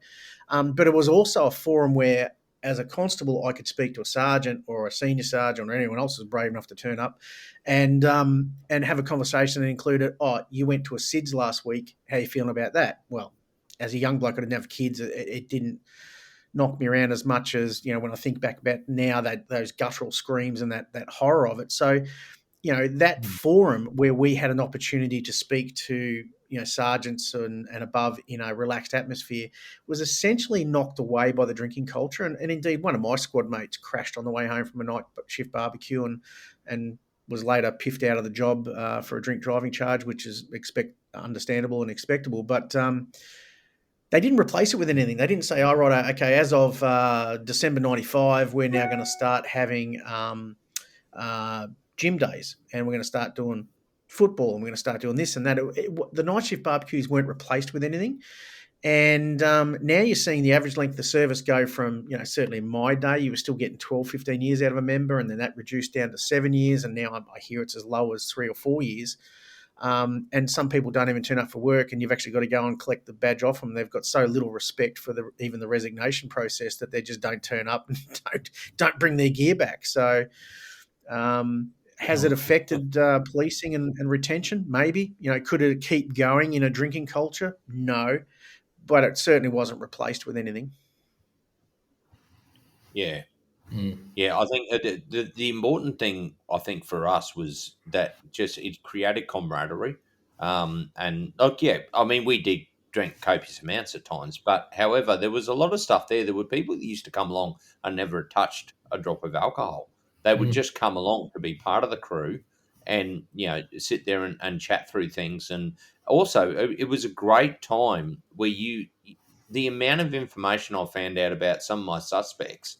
But it was also a forum where, as a constable, I could speak to a sergeant or a senior sergeant or anyone else who was brave enough to turn up and have a conversation that included, you went to a SIDS last week. How are you feeling about that? Well, as a young bloke, I didn't have kids. It didn't knock me around as much as, when I think back about now, those guttural screams and that horror of it. So, that forum where we had an opportunity to speak to, sergeants and above in a relaxed atmosphere was essentially knocked away by the drinking culture. And indeed, one of my squad mates crashed on the way home from a night shift barbecue and was later piffed out of the job for a drink driving charge, which is understandable and expectable. But they didn't replace it with anything. They didn't say, okay, as of December 95, we're now going to start having gym days, and we're going to start doing football, and we're going to start doing this and that. The night shift barbecues weren't replaced with anything. And now you're seeing the average length of service go from, certainly in my day, you were still getting 12, 15 years out of a member, and then that reduced down to 7 years, and now I hear it's as low as 3 or 4 years. And some people don't even turn up for work, and you've actually got to go and collect the badge off them. They've got so little respect for even the resignation process that they just don't turn up and don't bring their gear back. So has it affected policing and retention? Maybe. Could it keep going in a drinking culture? No. But it certainly wasn't replaced with anything. Yeah. Yeah, I think the important thing, I think, for us was that just it created camaraderie. And I mean, we did drink copious amounts at times, but however, there was a lot of stuff there. There were people that used to come along and never touched a drop of alcohol. They would just come along to be part of the crew and, sit there and chat through things. And also, it was a great time where the amount of information I found out about some of my suspects.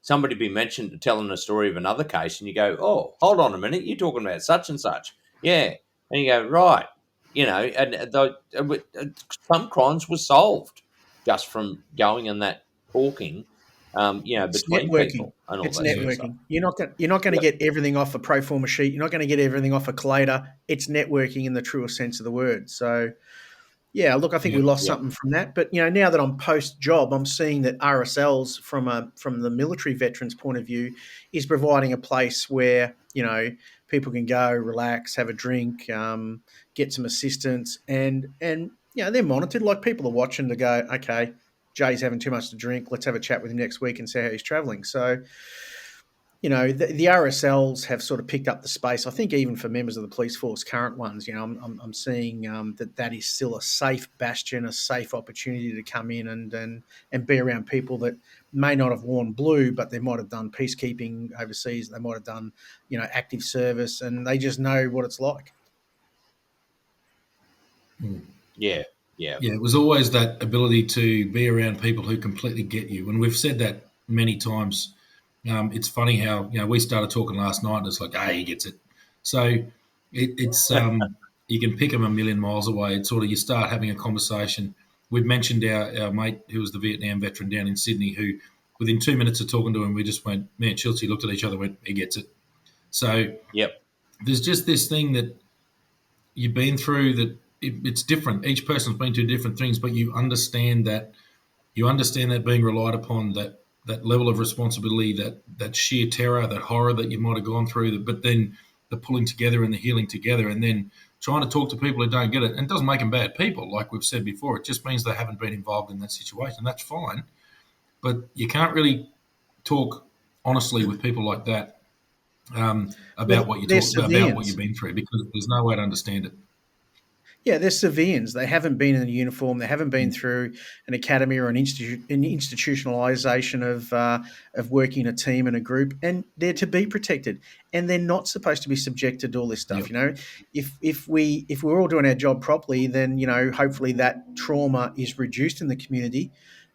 Somebody be mentioned telling a story of another case, and you go, "Oh, hold on a minute, you're talking about such and such." Yeah, and you go, "Right," some crimes were solved just from going and that talking, It's between networking. people and all It's that sort of stuff. networking. You're not going to get everything off a pro forma sheet. You're not going to get everything off a collator. It's networking in the truest sense of the word. So, yeah, look, I think we lost something from that. But now that I'm post job, I'm seeing that RSLs from the military veterans' point of view is providing a place where people can go, relax, have a drink, get some assistance, and they're monitored. Like, people are watching to go, okay, Jay's having too much to drink. Let's have a chat with him next week and see how he's travelling. So, the RSLs have sort of picked up the space. I think even for members of the police force, current ones, I'm seeing that is still a safe bastion, a safe opportunity to come in and be around people that may not have worn blue, but they might have done peacekeeping overseas. They might have done, active service, and they just know what it's like. Yeah. Yeah, it was always that ability to be around people who completely get you. And we've said that many times. It's funny how, we started talking last night and it's like, he gets it. So it's you can pick them a million miles away. It's sort of, you start having a conversation. We've mentioned our mate who was the Vietnam veteran down in Sydney, who within 2 minutes of talking to him, we just went, me and Chelsea looked at each other and went, he gets it. So Yep. there's just this thing that you've been through that it's different. Each person's been through different things, but you understand that being relied upon, that level of responsibility, that sheer terror, that horror that you might have gone through, but then the pulling together and the healing together, and then trying to talk to people who don't get it. And it doesn't make them bad people, like we've said before. It just means they haven't been involved in that situation. That's fine. But you can't really talk honestly with people like that about what you talk about, what you've been through, because there's no way to understand it. Yeah, they're civilians. They haven't been in a uniform. They haven't been through an academy or an institutionalization of working in a team and a group, and they're to be protected. And they're not supposed to be subjected to all this stuff. Yep. If we're all doing our job properly, then hopefully that trauma is reduced in the community,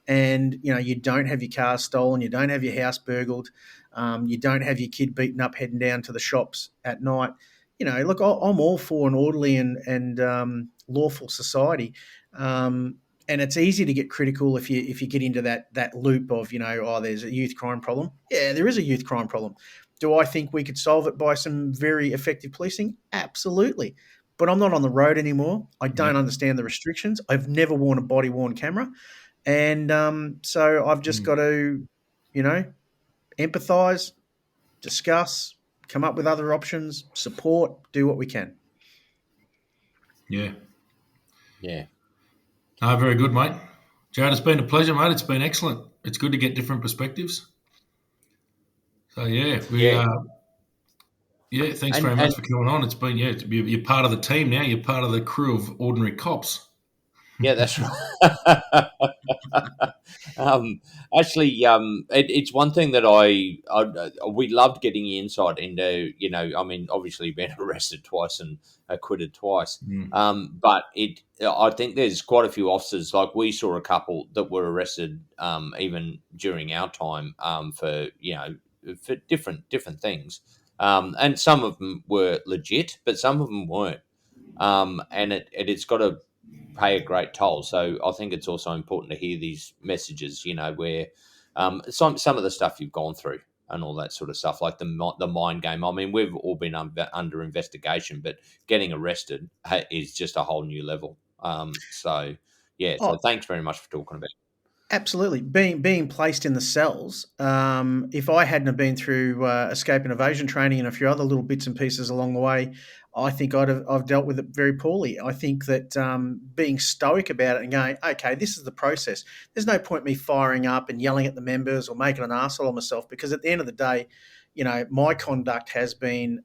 and you don't have your car stolen, you don't have your house burgled, you don't have your kid beaten up heading down to the shops at night. Look, I'm all for an orderly and lawful society, and it's easy to get critical if you get into that loop of there's a youth crime problem. Yeah, there is a youth crime problem. Do I think we could solve it by some very effective policing? Absolutely, but I'm not on the road anymore. I don't understand the restrictions. I've never worn a body-worn camera, and so I've just got to, empathise, discuss, come up with other options, support, do what we can. Yeah. Yeah. Very good, mate. Jarrod, it's been a pleasure, mate. It's been excellent. It's good to get different perspectives. So, thanks very much for coming on. It's been, you're part of the team now. You're part of the crew of ordinary cops. Yeah, that's right. It's one thing that we loved getting insight into. Obviously being arrested twice and acquitted twice. But I think there's quite a few officers. Like we saw a couple that were arrested even during our time for different things. And some of them were legit, but some of them weren't. And it's got to pay a great toll. So I think it's also important to hear these messages, where some of the stuff you've gone through and all that sort of stuff, like the mind game. I mean, we've all been under investigation, but getting arrested is just a whole new level. So thanks very much for talking about it. Absolutely. Being placed in the cells, if I hadn't have been through escape and evasion training and a few other little bits and pieces along the way, I think I've dealt with it very poorly. I think that being stoic about it and going, okay, this is the process. There's no point me firing up and yelling at the members or making an arsehole of myself, because at the end of the day, my conduct has been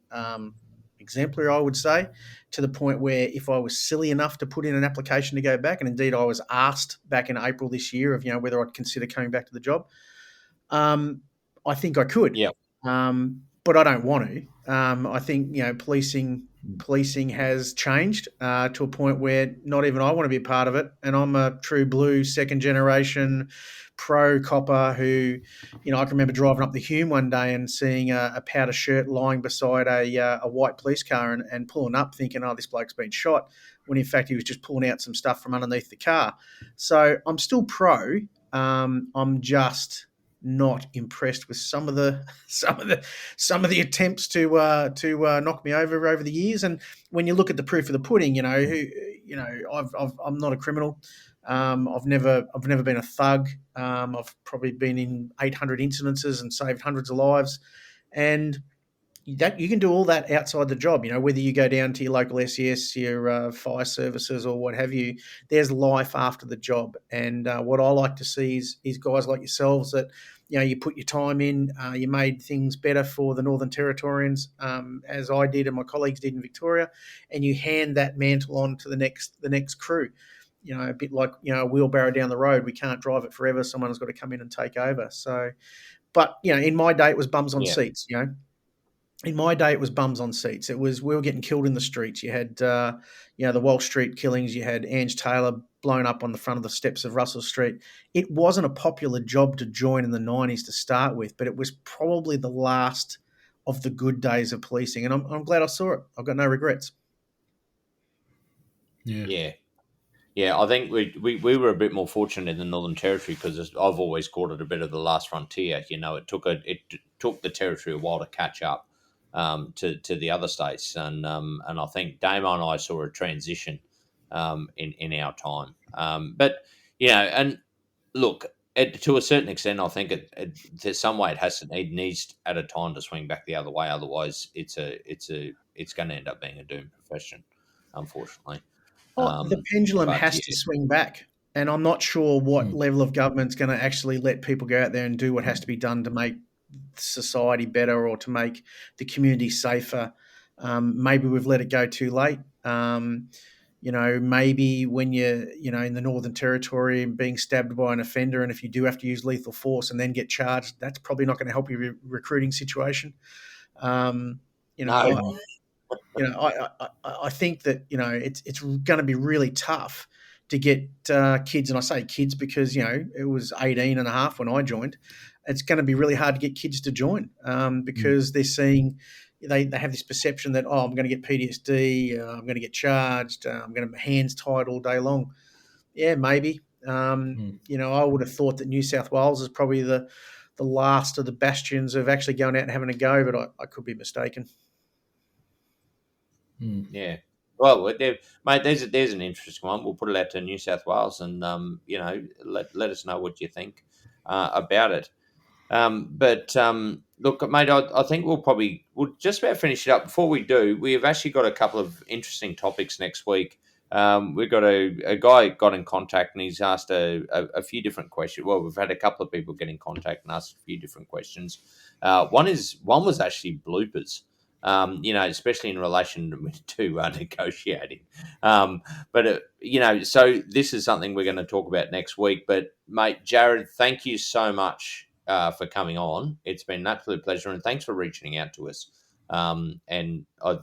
exemplary, I would say, to the point where if I was silly enough to put in an application to go back, and indeed I was asked back in April this year of whether I'd consider coming back to the job, I think I could. Yeah. But I don't want to. I think policing has changed to a point where not even I want to be a part of it, and I'm a true blue second generation pro copper who, I can remember driving up the Hume one day and seeing a powder shirt lying beside a white police car and pulling up thinking, this bloke's been shot, when in fact he was just pulling out some stuff from underneath the car. So I'm still pro. I'm just not impressed with some of the attempts to knock me over the years. And when you look at the proof of the pudding, I'm not a criminal. I've never been a thug. I've probably been in 800 incidences and saved hundreds of lives. And that you can do all that outside the job. Whether you go down to your local SES, your fire services, or what have you, there's life after the job. And what I like to see is guys like yourselves that you put your time in, you made things better for the Northern Territorians, as I did and my colleagues did in Victoria, and you hand that mantle on to the next crew. A bit like a wheelbarrow down the road. We can't drive it forever. Someone's got to come in and take over. So, but in my day, it was bums on Yeah. seats. In my day, it was bums on seats. It was we were getting killed in the streets. You had, the Walsh Street killings. You had Ange Taylor blown up on the front of the steps of Russell Street. It wasn't a popular job to join in the 90s to start with, but it was probably the last of the good days of policing. And I'm glad I saw it. I've got no regrets. Yeah. Yeah, I think we were a bit more fortunate in the Northern Territory because I've always called it a bit of the last frontier. It took the Territory a while to catch up to the other states, and I think Damo and I saw a transition in our time. But and look, to a certain extent, I think there's some way it needs at a time to swing back the other way. Otherwise, it's going to end up being a doomed profession, unfortunately. The pendulum has to swing back, and I'm not sure what level of government's going to actually let people go out there and do what has to be done to make society better or to make the community safer. Maybe we've let it go too late. Maybe when you're, in the Northern Territory and being stabbed by an offender, and if you do have to use lethal force and then get charged, that's probably not going to help your recruiting situation. No. I think that it's going to be really tough to get kids, and I say kids because it was 18 and a half when I joined. It's going to be really hard to get kids to join because they're seeing they have this perception that I'm going to get PTSD, I'm going to get charged, I'm going to have my hands tied all day long. Yeah, maybe. I would have thought that New South Wales is probably the last of the bastions of actually going out and having a go, but I could be mistaken. Yeah. Well, mate, there's an interesting one. We'll put it out to New South Wales, and let us know what you think about it. But look, mate, I think we'll just about finish it up. Before we do, we have actually got a couple of interesting topics next week. We've got a guy got in contact and he's asked a few different questions. Well, we've had a couple of people get in contact and ask a few different questions. One was actually bloopers. Especially in relation to negotiating. So this is something we're going to talk about next week. But, mate, Jarrod, thank you so much for coming on. It's been an absolute pleasure, and thanks for reaching out to us. And I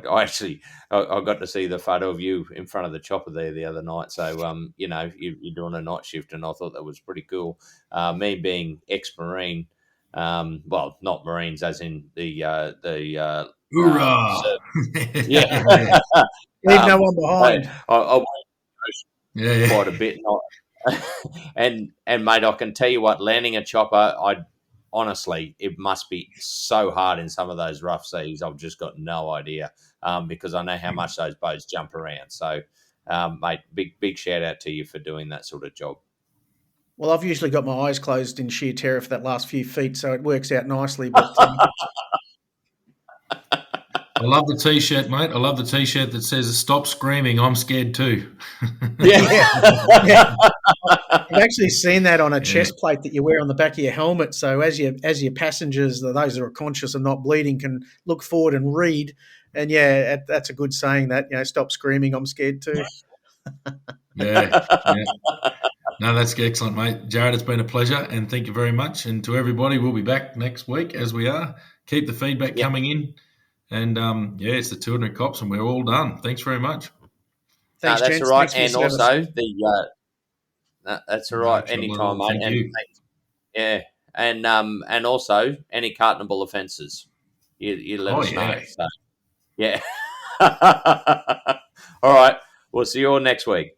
got to see the photo of you in front of the chopper there the other night. So, you're doing a night shift, and I thought that was pretty cool. Me being ex-Marine. Well, not Marines, as in the hoorah! Yeah, leave no one behind. I yeah, quite a bit, and mate, I can tell you what, landing a chopper, honestly, it must be so hard in some of those rough seas. I've just got no idea because I know how much those boats jump around. So, mate, big shout out to you for doing that sort of job. Well, I've usually got my eyes closed in sheer terror for that last few feet, so it works out nicely. But I love the T-shirt, mate. I love the T-shirt that says "Stop screaming, I'm scared too." Yeah. I've actually seen that on a chest plate that you wear on the back of your helmet. So as your passengers, those that are conscious and not bleeding, can look forward and read. And that's a good saying. That stop screaming, I'm scared too. Yeah. No, that's excellent, mate. Jarrod, it's been a pleasure, and thank you very much. And to everybody, we'll be back next week as we are. Keep the feedback coming in. And, it's the 200 cops, and we're all done. Thanks very much. Thanks, that's gents. all right. Thanks and also, that's all right. Anytime, mate. Thank you. Yeah. And also, any cartonable offences, you let us know. So, yeah. All right. We'll see you all next week.